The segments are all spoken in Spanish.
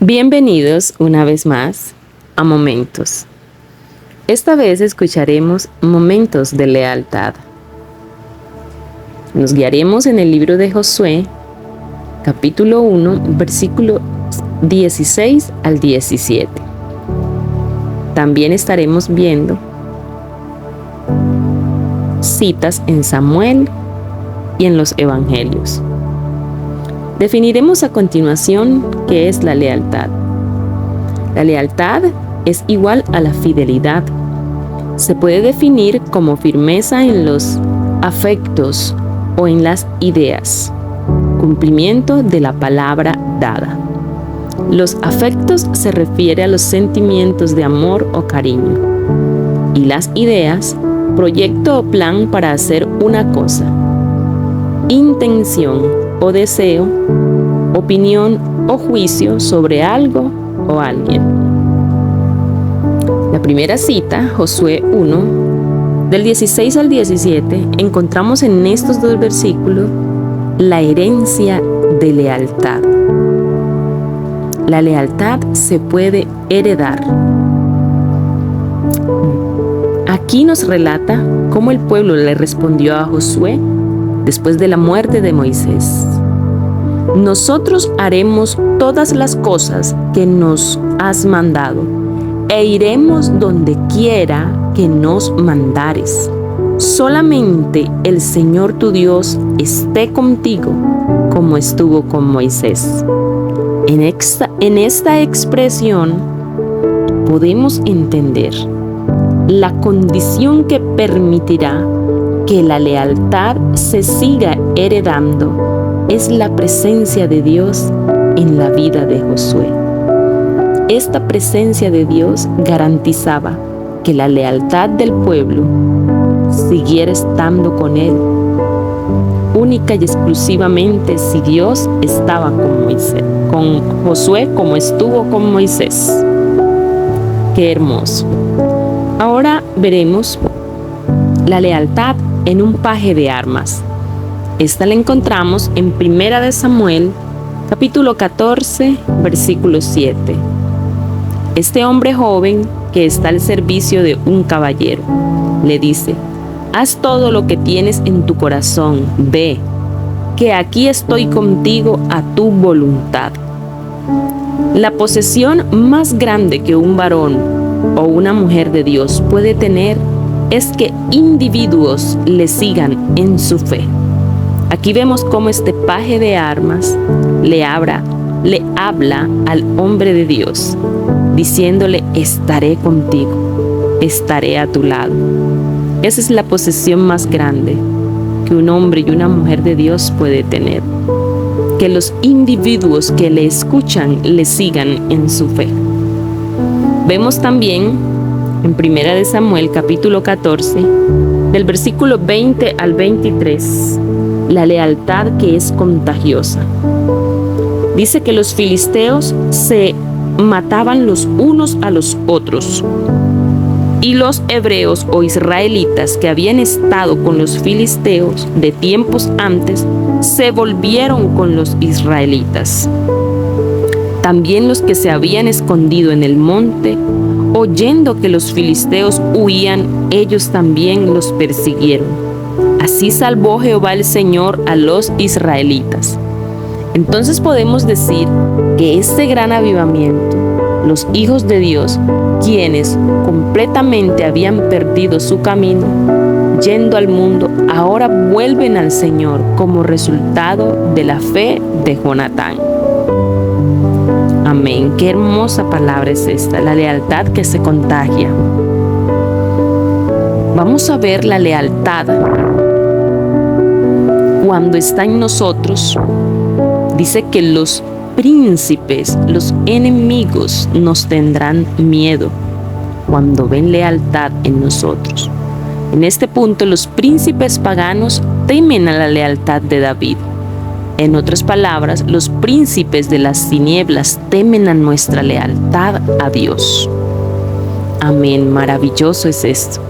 Bienvenidos una vez más a Momentos. Esta vez escucharemos momentos de lealtad. Nos guiaremos en el libro de Josué, capítulo 1, versículo 16 al 17. También estaremos viendo citas en Samuel y en los Evangelios. Definiremos a continuación qué es la lealtad. La lealtad es igual a la fidelidad. Se puede definir como firmeza en los afectos o en las ideas, cumplimiento de la palabra dada. Los afectos se refiere a los sentimientos de amor o cariño, y las ideas, proyecto o plan para hacer una cosa, intención o deseo, opinión o juicio sobre algo o alguien. La primera cita, Josué 1, del 16 al 17, encontramos en estos dos versículos la herencia de lealtad. La lealtad se puede heredar. Aquí nos relata cómo el pueblo le respondió a Josué después de la muerte de Moisés. Nosotros haremos todas las cosas que nos has mandado, e iremos donde quiera que nos mandares. Solamente el Señor tu Dios esté contigo, como estuvo con Moisés. En esta expresión podemos entender la condición que permitirá que la lealtad se siga heredando es la presencia de Dios en la vida de Josué. Esta presencia de Dios garantizaba que la lealtad del pueblo siguiera estando con él, única y exclusivamente si Dios estaba con Josué como estuvo con Moisés. Qué hermoso. Ahora veremos la lealtad en un paje de armas. Esta la encontramos en 1 de Samuel, capítulo 14, versículo 7. Este hombre joven que está al servicio de un caballero le dice: haz todo lo que tienes en tu corazón, ve, que aquí estoy contigo a tu voluntad. La posesión más grande que un varón o una mujer de Dios puede tener es que individuos le sigan en su fe. Aquí vemos cómo este paje de armas le habla al hombre de Dios, diciéndole: estaré contigo, estaré a tu lado. Esa es la posesión más grande que un hombre y una mujer de Dios puede tener, que los individuos que le escuchan le sigan en su fe. Vemos también en 1 de Samuel capítulo 14, del versículo 20 al 23, la lealtad que es contagiosa. Dice que los filisteos se mataban los unos a los otros, y los hebreos o israelitas que habían estado con los filisteos de tiempos antes se volvieron con los israelitas. También los que se habían escondido en el monte, oyendo que los filisteos huían, ellos también los persiguieron. Así salvó Jehová el Señor a los israelitas. Entonces podemos decir que este gran avivamiento, los hijos de Dios, quienes completamente habían perdido su camino, yendo al mundo, ahora vuelven al Señor como resultado de la fe de Jonatán. Amén. Qué hermosa palabra es esta, la lealtad que se contagia. Vamos a ver la lealtad cuando está en nosotros. Dice que los príncipes, los enemigos, nos tendrán miedo cuando ven lealtad en nosotros. En este punto, los príncipes paganos temen a la lealtad de David. En otras palabras, los príncipes de las tinieblas temen a nuestra lealtad a Dios. Amén, maravilloso es esto.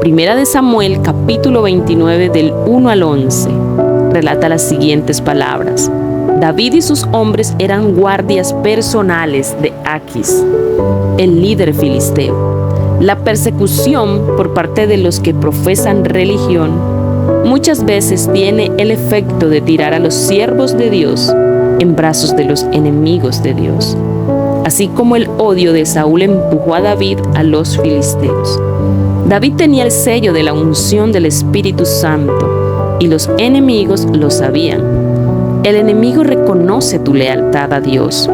1 de Samuel, capítulo 29, del 1 al 11, relata las siguientes palabras. David y sus hombres eran guardias personales de Aquis, el líder filisteo. La persecución por parte de los que profesan religión muchas veces tiene el efecto de tirar a los siervos de Dios en brazos de los enemigos de Dios, así como el odio de Saúl empujó a David a los filisteos. David tenía el sello de la unción del Espíritu Santo y los enemigos lo sabían. El enemigo reconoce tu lealtad a Dios.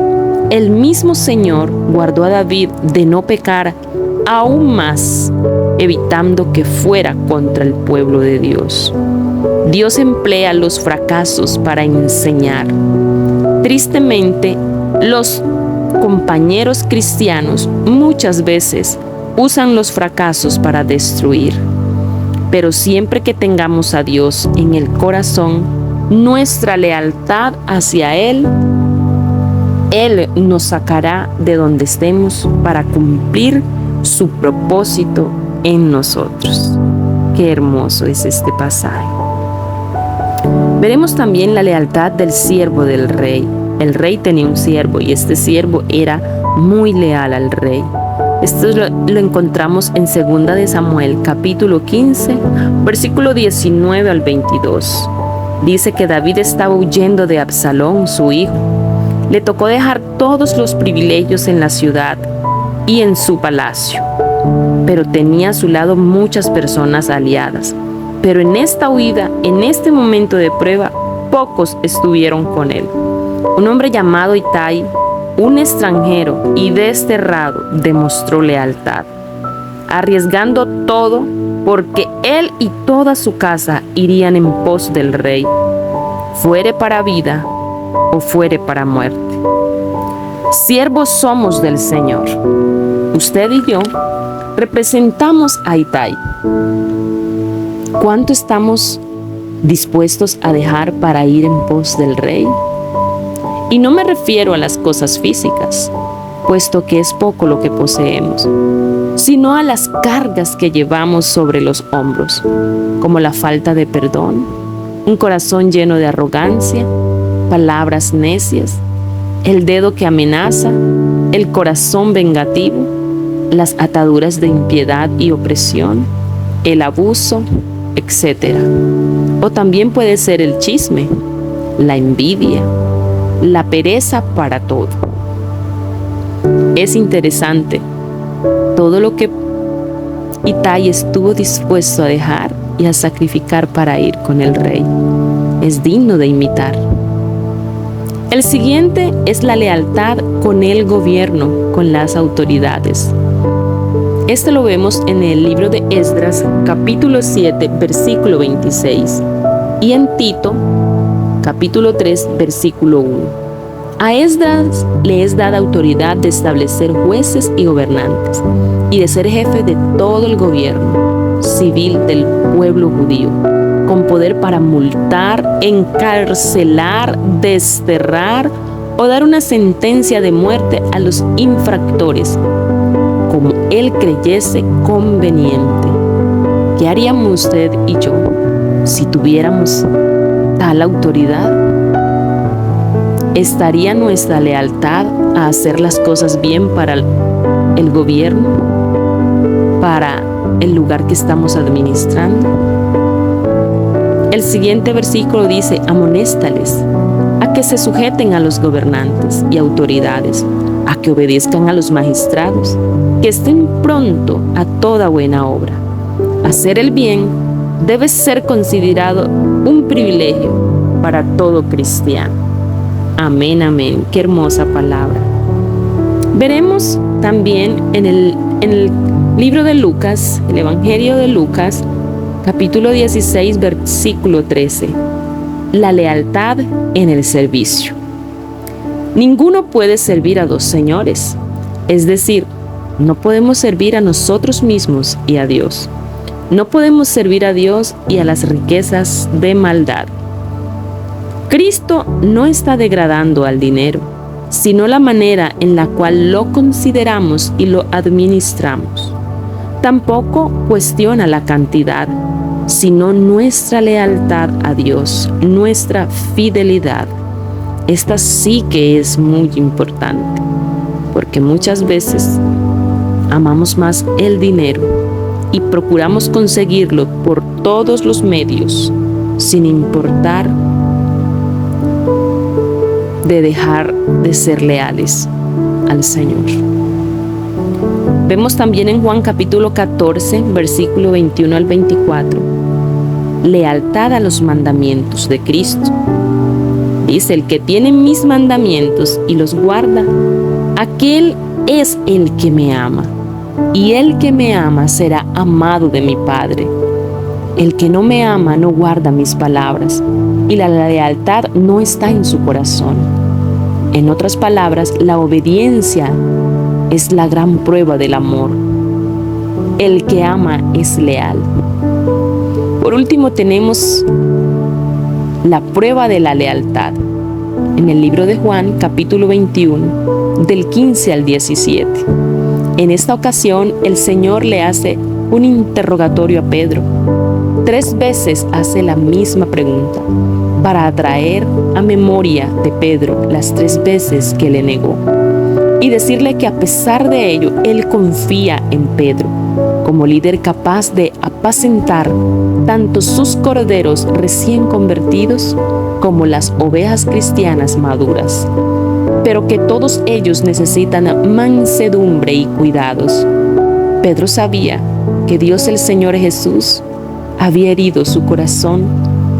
El mismo Señor guardó a David de no pecar aún más, evitando que fuera contra el pueblo de Dios. Dios emplea los fracasos para enseñar. Tristemente, los compañeros cristianos muchas veces usan los fracasos para destruir. Pero siempre que tengamos a Dios en el corazón, nuestra lealtad hacia Él nos sacará de donde estemos para cumplir su propósito en nosotros. Qué hermoso es este pasaje. Veremos también la lealtad del siervo del rey. El rey tenía un siervo y este siervo era muy leal al rey. Esto lo encontramos en 2 de Samuel, capítulo 15, versículo 19 al 22. Dice que David estaba huyendo de Absalón, su hijo. Le tocó dejar todos los privilegios en la ciudad y en su palacio, pero tenía a su lado muchas personas aliadas. Pero en esta huida, en este momento de prueba, pocos estuvieron con él. Un hombre llamado Itai, un extranjero y desterrado, demostró lealtad, arriesgando todo porque él y toda su casa irían en pos del rey, fuere para vida o fuere para muerte. Siervos somos del Señor. Usted y yo representamos a Itai. ¿Cuánto estamos dispuestos a dejar para ir en pos del rey? Y no me refiero a las cosas físicas, puesto que es poco lo que poseemos, sino a las cargas que llevamos sobre los hombros, como la falta de perdón, un corazón lleno de arrogancia, palabras necias, el dedo que amenaza, el corazón vengativo, las ataduras de impiedad y opresión, el abuso, etc. O también puede ser el chisme, la envidia, la pereza para todo. Es interesante todo lo que Itai estuvo dispuesto a dejar y a sacrificar para ir con el rey. Es digno de imitar. El siguiente es la lealtad con el gobierno, con las autoridades. Esto lo vemos en el libro de Esdras, capítulo 7, versículo 26, y en Tito, capítulo 3, versículo 1. A Esdras le es dada autoridad de establecer jueces y gobernantes, y de ser jefe de todo el gobierno civil del pueblo judío, con poder para multar, encarcelar, desterrar o dar una sentencia de muerte a los infractores, como él creyese conveniente. ¿Qué haríamos usted y yo si tuviéramos tal autoridad? ¿Estaría nuestra lealtad a hacer las cosas bien para el gobierno, para el lugar que estamos administrando? El siguiente versículo dice: amonéstales a que se sujeten a los gobernantes y autoridades, a que obedezcan a los magistrados, que estén pronto a toda buena obra. Hacer el bien debe ser considerado un privilegio para todo cristiano. Amén, amén. Qué hermosa palabra. Veremos también en el libro de Lucas, el Evangelio de Lucas, capítulo 16, versículo 13, la lealtad en el servicio. Ninguno puede servir a dos señores, es decir, no podemos servir a nosotros mismos y a Dios. No podemos servir a Dios y a las riquezas de maldad. Cristo no está degradando al dinero, sino la manera en la cual lo consideramos y lo administramos. Tampoco cuestiona la cantidad, sino nuestra lealtad a Dios, nuestra fidelidad. Esta sí que es muy importante, porque muchas veces amamos más el dinero y procuramos conseguirlo por todos los medios, sin importar de dejar de ser leales al Señor. Vemos también en Juan capítulo 14, versículo 21 al 24, lealtad a los mandamientos de Cristo. Dice: el que tiene mis mandamientos y los guarda, aquel es el que me ama, y el que me ama será amado de mi Padre. El que no me ama no guarda mis palabras, y la lealtad no está en su corazón. En otras palabras, la obediencia es la gran prueba del amor. El que ama es leal. Por último, tenemos la prueba de la lealtad en el libro de Juan, capítulo 21, del 15 al 17. En esta ocasión, el Señor le hace un interrogatorio a Pedro. 3 veces hace la misma pregunta para atraer a memoria de Pedro las 3 veces que le negó y decirle que a pesar de ello, él confía en Pedro como líder capaz de apacentar tanto sus corderos recién convertidos como las ovejas cristianas maduras, pero que todos ellos necesitan mansedumbre y cuidados. Pedro sabía que Dios el Señor Jesús había herido su corazón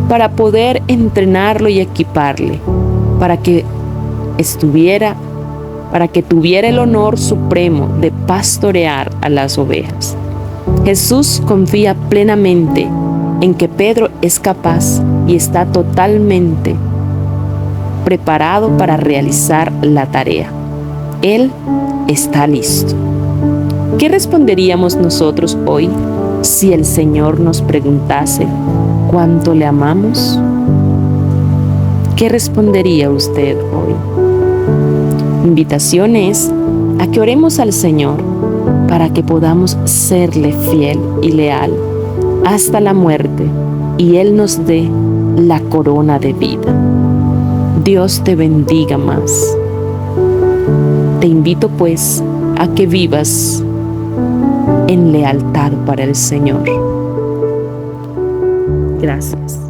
para poder entrenarlo y equiparle, para que tuviera el honor supremo de pastorear a las ovejas. Jesús confía plenamente en que Pedro es capaz y está totalmente preparado para realizar la tarea. Él está listo. ¿Qué responderíamos nosotros hoy si el Señor nos preguntase cuánto le amamos? ¿Qué respondería usted hoy? Mi invitación es a que oremos al Señor para que podamos serle fiel y leal hasta la muerte y Él nos dé la corona de vida. Dios te bendiga más. Te invito pues a que vivas en lealtad para el Señor. Gracias.